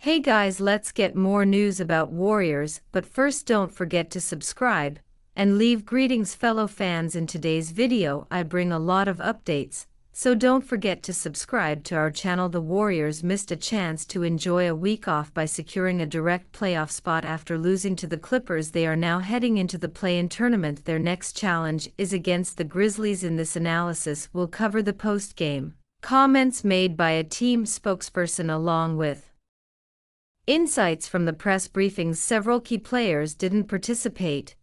Hey guys, let's get more news about Warriors, but first don't forget to subscribe and leave greetings fellow fans. In today's video I bring a lot of updates, so don't forget to subscribe to our channel. The Warriors missed a chance to enjoy a week off by securing a direct playoff spot after losing to the Clippers. They are now heading into the play-in tournament. Their next challenge is against the Grizzlies. In this analysis we'll cover the post-game comments made by a team spokesperson along with insights from the press briefings. Several key players didn't participate,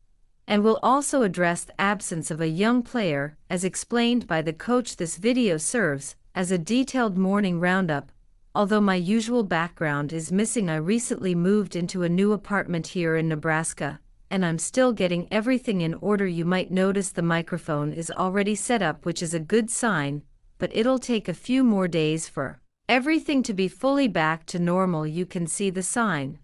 and will also address the absence of a young player, as explained by the coach. This video serves as a detailed morning roundup. Although my usual background is missing, I recently moved into a new apartment here in Nebraska, and I'm still getting everything in order. You might notice the microphone is already set up, which is a good sign, but it'll take a few more days for everything to be fully back to normal. You can see the sign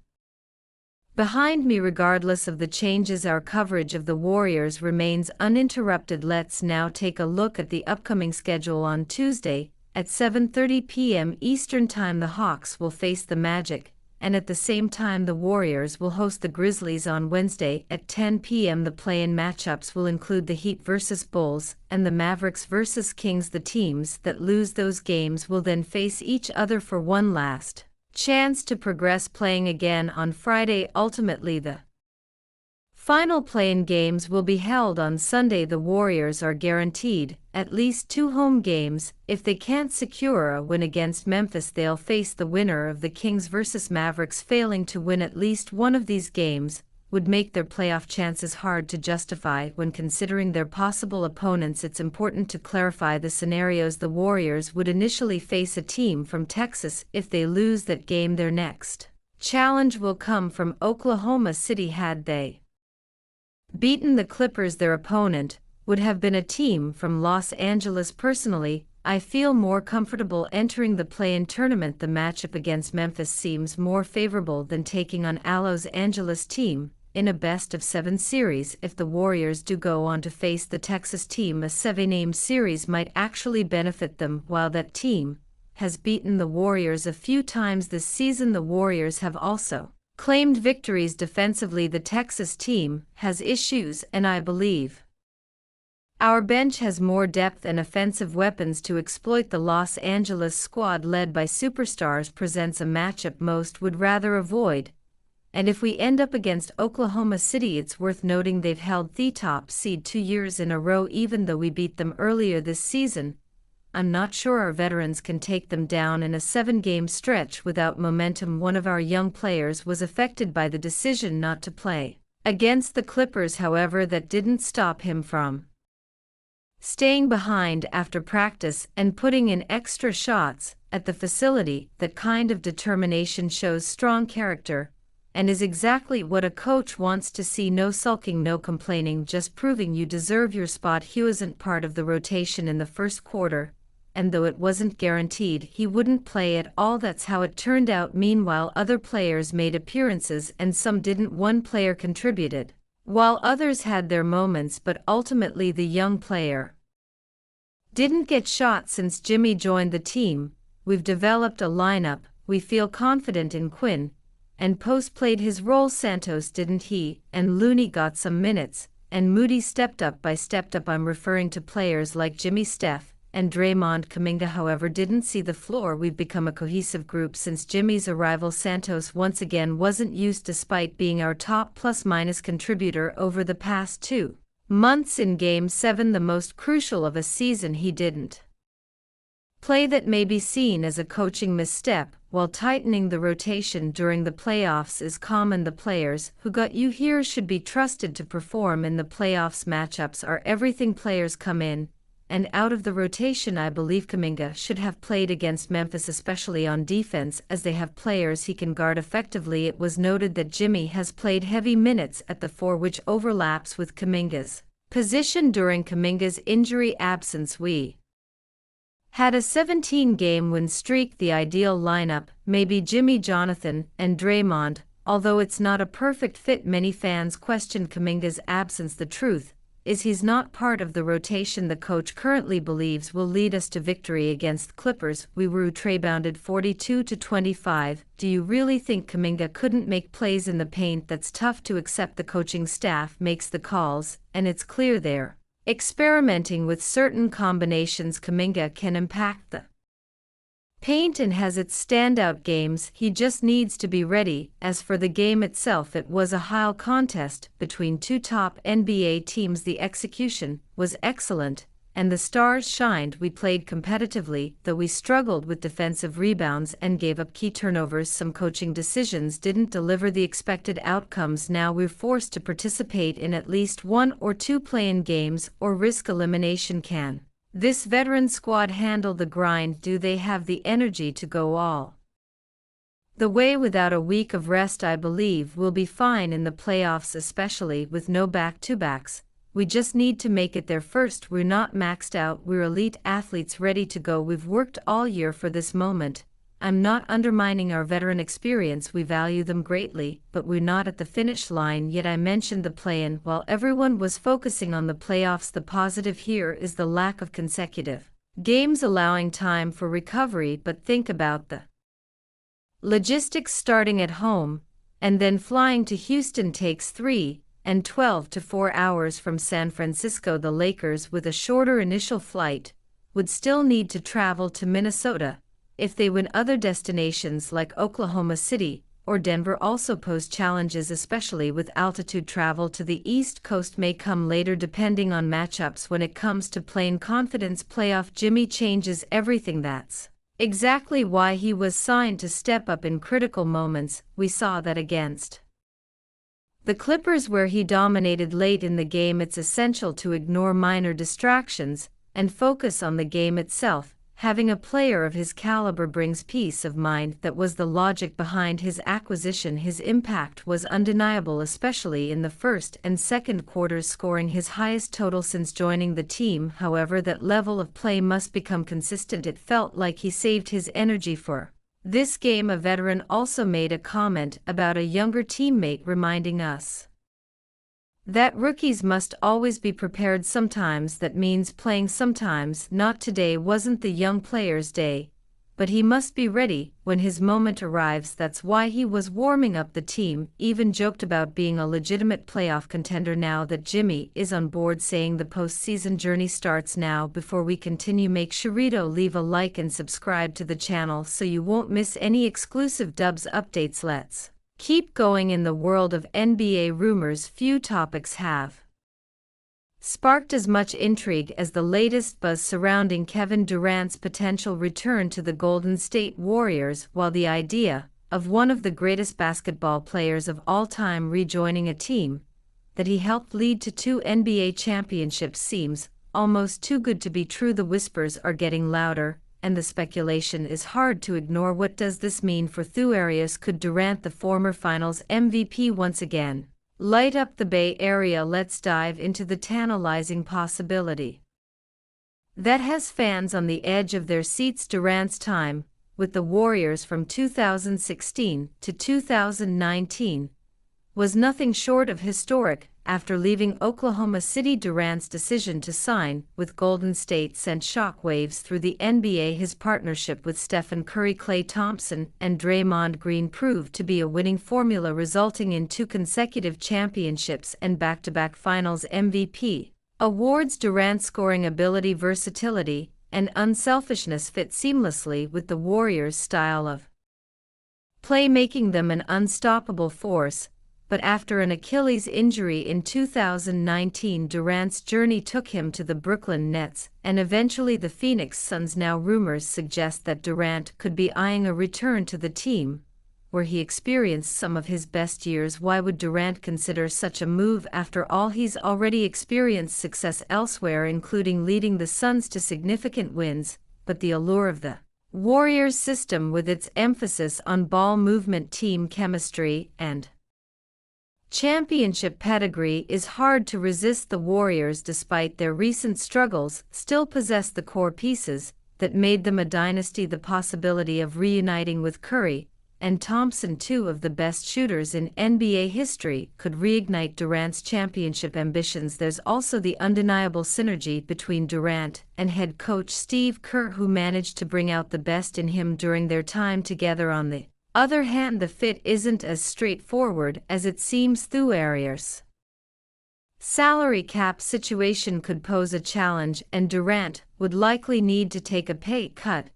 behind me. Regardless of the changes, our coverage of the Warriors remains uninterrupted. Let's now take a look at the upcoming schedule. On Tuesday, at 7:30 p.m. Eastern Time, the Hawks will face the Magic, and at the same time the Warriors will host the Grizzlies. On Wednesday, at 10 p.m. the play-in matchups will include the Heat vs. Bulls and the Mavericks vs. Kings. The teams that lose those games will then face each other for one last chance to progress, playing again on Friday. Ultimately, the final play-in games will be held on Sunday. The Warriors are guaranteed at least 2 home games. If they can't secure a win against Memphis, they'll face the winner of the Kings vs. Mavericks. Failing to win at least one of these games would make their playoff chances hard to justify. When considering their possible opponents, it's important to clarify the scenarios. The Warriors would initially face a team from Texas. If they lose that game, their next challenge will come from Oklahoma City. Had they beaten the Clippers, their opponent would have been a team from Los Angeles. Personally, I feel more comfortable entering the play-in tournament. The matchup against Memphis seems more favorable than taking on a Los Angeles team in a best-of-7 series. If the Warriors do go on to face the Texas team, a 7-game series might actually benefit them. While that team has beaten the Warriors a few times this season, the Warriors have also claimed victories defensively. The Texas team has issues, and I believe our bench has more depth and offensive weapons to exploit. The Los Angeles squad, led by superstars, presents a matchup most would rather avoid. And if we end up against Oklahoma City, it's worth noting they've held the top seed 2 years in a row. Even though we beat them earlier this season, I'm not sure our veterans can take them down in a 7-game stretch without momentum. One of our young players was affected by the decision not to play against the Clippers. However, that didn't stop him from staying behind after practice and putting in extra shots at the facility. That kind of determination shows strong character and is exactly what a coach wants to see. No sulking, no complaining, just proving you deserve your spot. He wasn't part of the rotation in the first quarter, and though it wasn't guaranteed he wouldn't play at all, that's how it turned out. Meanwhile, other players made appearances and some didn't. One player contributed, while others had their moments, but ultimately the young player didn't get shot. Since Jimmy joined the team, we've developed a lineup we feel confident in. Quinten Post played his role. Santos didn't. He and Looney got some minutes, and Moody stepped up. I'm referring to players like Jimmy, Steph, and Draymond. Kuminga, however, didn't see the floor. We've become a cohesive group since Jimmy's arrival. Santos once again wasn't used, despite being our top plus-minus contributor over the past 2 months. In Game 7, the most crucial of a season, he didn't play. That may be seen as a coaching misstep. While tightening the rotation during the playoffs is common, the players who got you here should be trusted to perform in the playoffs. Matchups are everything. Players come in and out of the rotation. I believe Kuminga should have played against Memphis, especially on defense, as they have players he can guard effectively. It was noted that Jimmy has played heavy minutes at the 4, which overlaps with Kuminga's position during Kuminga's injury absence. We had a 17-game win streak. The ideal lineup may be Jimmy, Jonathan, and Draymond, although it's not a perfect fit. Many fans question Kuminga's absence. The truth is he's not part of the rotation the coach currently believes will lead us to victory against Clippers. Warriorstrade bounded 42-25. Do you really think Kuminga couldn't make plays in the paint? That's tough to accept. The coaching staff makes the calls, and it's clear they're experimenting with certain combinations. Kuminga can impact the paint and has its standout games. He just needs to be ready. As for the game itself, it was a high contest between two top NBA teams. The execution was excellent, and the stars shined. We played competitively, though we struggled with defensive rebounds and gave up key turnovers. Some coaching decisions didn't deliver the expected outcomes. Now we're forced to participate in at least one or two play-in games or risk elimination. Can this veteran squad handle the grind? Do they have the energy to go all the way without a week of rest? I believe we'll be fine in the playoffs, especially with no back-to-backs. We just need to make it there first. We're not maxed out, we're elite athletes ready to go. We've worked all year for this moment. I'm not undermining our veteran experience, we value them greatly, but we're not at the finish line yet. I mentioned the play-in. While everyone was focusing on the playoffs, the positive here is the lack of consecutive games, allowing time for recovery. But think about the logistics. Starting at home and then flying to Houston takes 3 and 12 to 4 hours from San Francisco. The Lakers, with a shorter initial flight, would still need to travel to Minnesota. If they win, other destinations like Oklahoma City or Denver also pose challenges, especially with altitude. Travel to the East Coast may come later depending on matchups. When it comes to playing confidence, playoff Jimmy changes everything. That's exactly why he was signed to step up in critical moments. We saw that against the Clippers, where he dominated late in the game. It's essential to ignore minor distractions and focus on the game itself. Having a player of his caliber brings peace of mind. That was the logic behind his acquisition. His impact was undeniable, especially in the first and second quarters, scoring his highest total since joining the team. However, that level of play must become consistent. It felt like he saved his energy for this game. A veteran also made a comment about a younger teammate, reminding us that rookies must always be prepared. Sometimes that means playing, sometimes not. Today wasn't the young player's day, but he must be ready when his moment arrives. That's why he was warming up. The team even joked about being a legitimate playoff contender now that Jimmy is on board, saying the postseason journey starts now. Before we continue, make sure to leave a like and subscribe to the channel so you won't miss any exclusive Dubs updates. Let's keep going. In the world of NBA rumors, few topics have sparked as much intrigue as the latest buzz surrounding Kevin Durant's potential return to the Golden State Warriors. While the idea of one of the greatest basketball players of all time rejoining a team that he helped lead to 2 NBA championships seems almost too good to be true, the whispers are getting louder, and the speculation is hard to ignore. What does this mean for the Warriors? Could Durant, the former Finals MVP, once again light up the Bay Area? Let's dive into the tantalizing possibility that has fans on the edge of their seats. Durant's time with the Warriors from 2016 to 2019 was nothing short of historic. After leaving Oklahoma City, Durant's decision to sign with Golden State sent shockwaves through the NBA. His partnership with Stephen Curry, Klay Thompson, and Draymond Green proved to be a winning formula, resulting in 2 consecutive championships and back-to-back Finals MVP awards. Durant's scoring ability, versatility, and unselfishness fit seamlessly with the Warriors' style of play, making them an unstoppable force. But after an Achilles injury in 2019, Durant's journey took him to the Brooklyn Nets and eventually the Phoenix Suns. Now rumors suggest that Durant could be eyeing a return to the team where he experienced some of his best years. Why would Durant consider such a move? After all, he's already experienced success elsewhere, including leading the Suns to significant wins. But the allure of the Warriors system, with its emphasis on ball movement, team chemistry, and championship pedigree, is hard to resist. The Warriors, despite their recent struggles, still possess the core pieces that made them a dynasty. The possibility of reuniting with Curry, and Thompson, two of the best shooters in NBA history, could reignite Durant's championship ambitions. There's also the undeniable synergy between Durant and head coach Steve Kerr, who managed to bring out the best in him during their time together. On the other hand, the fit isn't as straightforward as it seems. The Warriors' salary cap situation could pose a challenge, and Durant would likely need to take a pay cut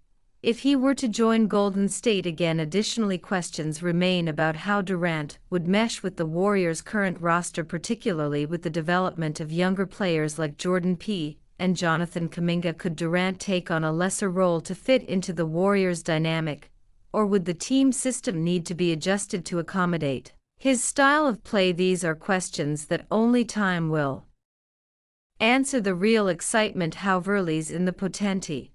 if he were to join Golden State again. Additionally, questions remain about how Durant would mesh with the Warriors' current roster, particularly with the development of younger players like Jordan P. and Jonathan Kuminga. Could Durant take on a lesser role to fit into the Warriors' dynamic, or would the team system need to be adjusted to accommodate his style of play? These are questions that only time will answer. The real excitement, however, lies in the potential